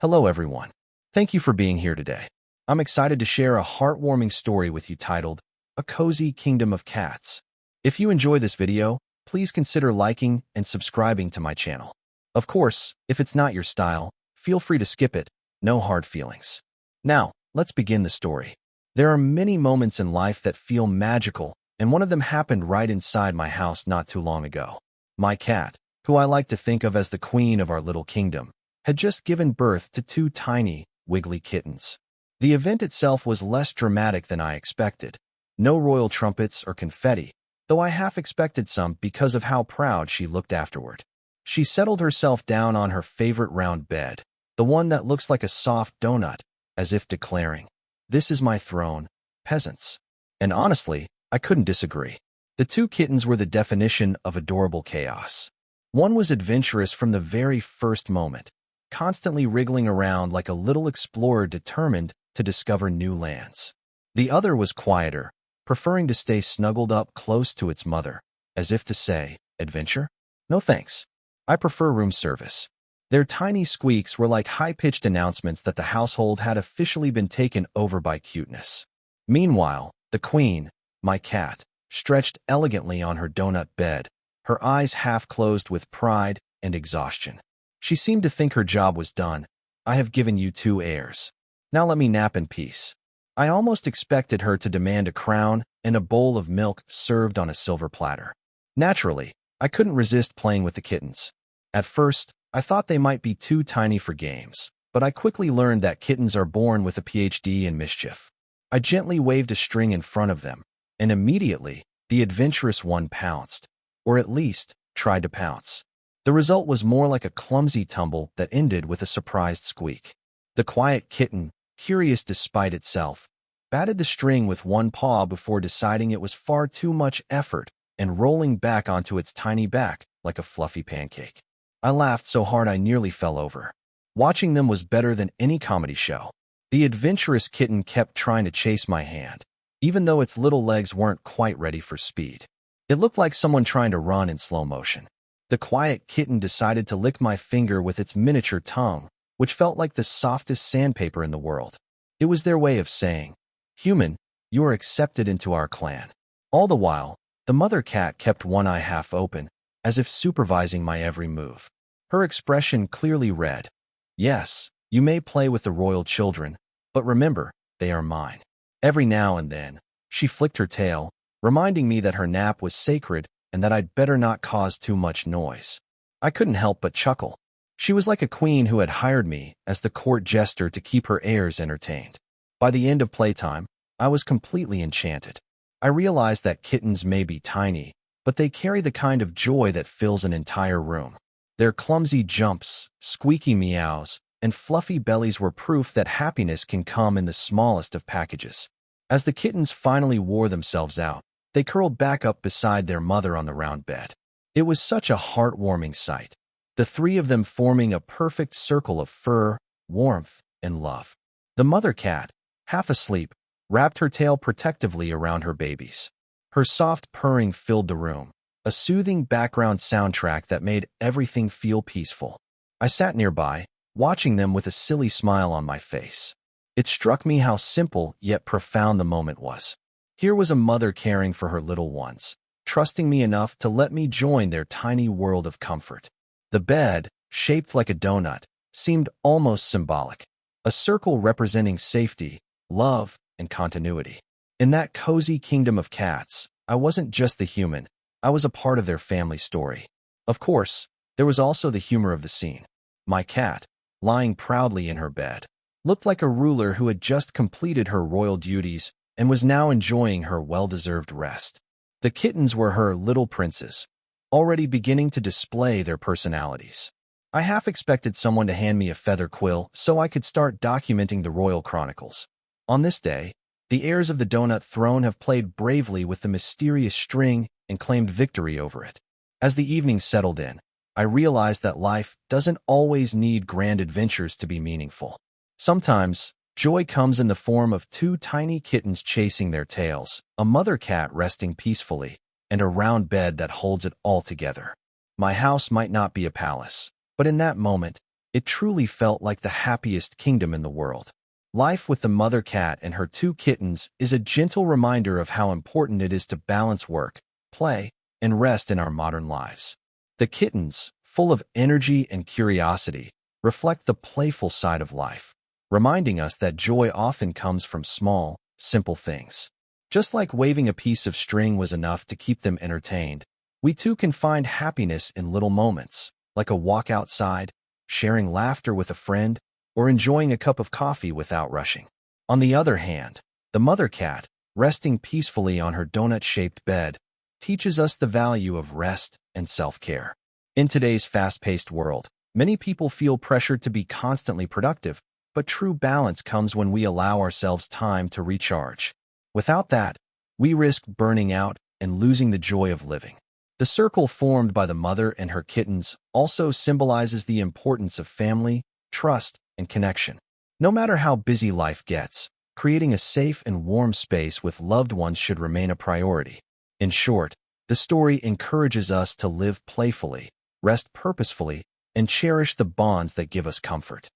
Hello everyone. Thank you for being here today. I'm excited to share a heartwarming story with you titled, A Cozy Kingdom of Cats. If you enjoy this video, please consider liking and subscribing to my channel. Of course, if it's not your style, feel free to skip it, no hard feelings. Now, let's begin the story. There are many moments in life that feel magical, and one of them happened right inside my house not too long ago. My cat, who I like to think of as the queen of our little kingdom, had just given birth to two tiny, wiggly kittens. The event itself was less dramatic than I expected. No royal trumpets or confetti, though I half expected some because of how proud she looked afterward. She settled herself down on her favorite round bed, the one that looks like a soft donut, as if declaring, "This is my throne, peasants." And honestly, I couldn't disagree. The two kittens were the definition of adorable chaos. One was adventurous from the very first moment, constantly wriggling around like a little explorer determined to discover new lands. The other was quieter, preferring to stay snuggled up close to its mother, as if to say, "Adventure? No thanks. I prefer room service." Their tiny squeaks were like high-pitched announcements that the household had officially been taken over by cuteness. Meanwhile, the queen, my cat, stretched elegantly on her donut bed, her eyes half closed with pride and exhaustion. She seemed to think her job was done. "I have given you two heirs. Now let me nap in peace." I almost expected her to demand a crown and a bowl of milk served on a silver platter. Naturally, I couldn't resist playing with the kittens. At first, I thought they might be too tiny for games, but I quickly learned that kittens are born with a PhD in mischief. I gently waved a string in front of them, and immediately, the adventurous one pounced, or at least, tried to pounce. The result was more like a clumsy tumble that ended with a surprised squeak. The quiet kitten, curious despite itself, batted the string with one paw before deciding it was far too much effort and rolling back onto its tiny back like a fluffy pancake. I laughed so hard I nearly fell over. Watching them was better than any comedy show. The adventurous kitten kept trying to chase my hand, even though its little legs weren't quite ready for speed. It looked like someone trying to run in slow motion. The quiet kitten decided to lick my finger with its miniature tongue, which felt like the softest sandpaper in the world. It was their way of saying, "Human, you are accepted into our clan." All the while, the mother cat kept one eye half open, as if supervising my every move. Her expression clearly read, "Yes, you may play with the royal children, but remember, they are mine." Every now and then, she flicked her tail, reminding me that her nap was sacred and that I'd better not cause too much noise. I couldn't help but chuckle. She was like a queen who had hired me as the court jester to keep her heirs entertained. By the end of playtime, I was completely enchanted. I realized that kittens may be tiny, but they carry the kind of joy that fills an entire room. Their clumsy jumps, squeaky meows, and fluffy bellies were proof that happiness can come in the smallest of packages. As the kittens finally wore themselves out, they curled back up beside their mother on the round bed. It was such a heartwarming sight, the three of them forming a perfect circle of fur, warmth, and love. The mother cat, half asleep, wrapped her tail protectively around her babies. Her soft purring filled the room, a soothing background soundtrack that made everything feel peaceful. I sat nearby, watching them with a silly smile on my face. It struck me how simple yet profound the moment was. Here was a mother caring for her little ones, trusting me enough to let me join their tiny world of comfort. The bed, shaped like a donut, seemed almost symbolic, a circle representing safety, love, and continuity. In that cozy kingdom of cats, I wasn't just the human, I was a part of their family story. Of course, there was also the humor of the scene. My cat, lying proudly in her bed, looked like a ruler who had just completed her royal duties and was now enjoying her well-deserved rest. The kittens were her little princes, already beginning to display their personalities. I half expected someone to hand me a feather quill so I could start documenting the royal chronicles. On this day, the heirs of the donut throne have played bravely with the mysterious string and claimed victory over it. As the evening settled in, I realized that life doesn't always need grand adventures to be meaningful. Sometimes, joy comes in the form of two tiny kittens chasing their tails, a mother cat resting peacefully, and a round bed that holds it all together. My house might not be a palace, but in that moment, It truly felt like the happiest kingdom in the world. Life with the mother cat and her two kittens is a gentle reminder of how important it is to balance work, play, and rest in our modern lives. The kittens, full of energy and curiosity, reflect the playful side of life, reminding us that joy often comes from small, simple things. Just like waving a piece of string was enough to keep them entertained, we too can find happiness in little moments, like a walk outside, sharing laughter with a friend, or enjoying a cup of coffee without rushing. On the other hand, the mother cat, resting peacefully on her donut-shaped bed, teaches us the value of rest and self-care. In today's fast-paced world, many people feel pressured to be constantly productive, but true balance comes when we allow ourselves time to recharge. Without that, we risk burning out and losing the joy of living. The circle formed by the mother and her kittens also symbolizes the importance of family, trust, and connection. No matter how busy life gets, creating a safe and warm space with loved ones should remain a priority. In short, the story encourages us to live playfully, rest purposefully, and cherish the bonds that give us comfort.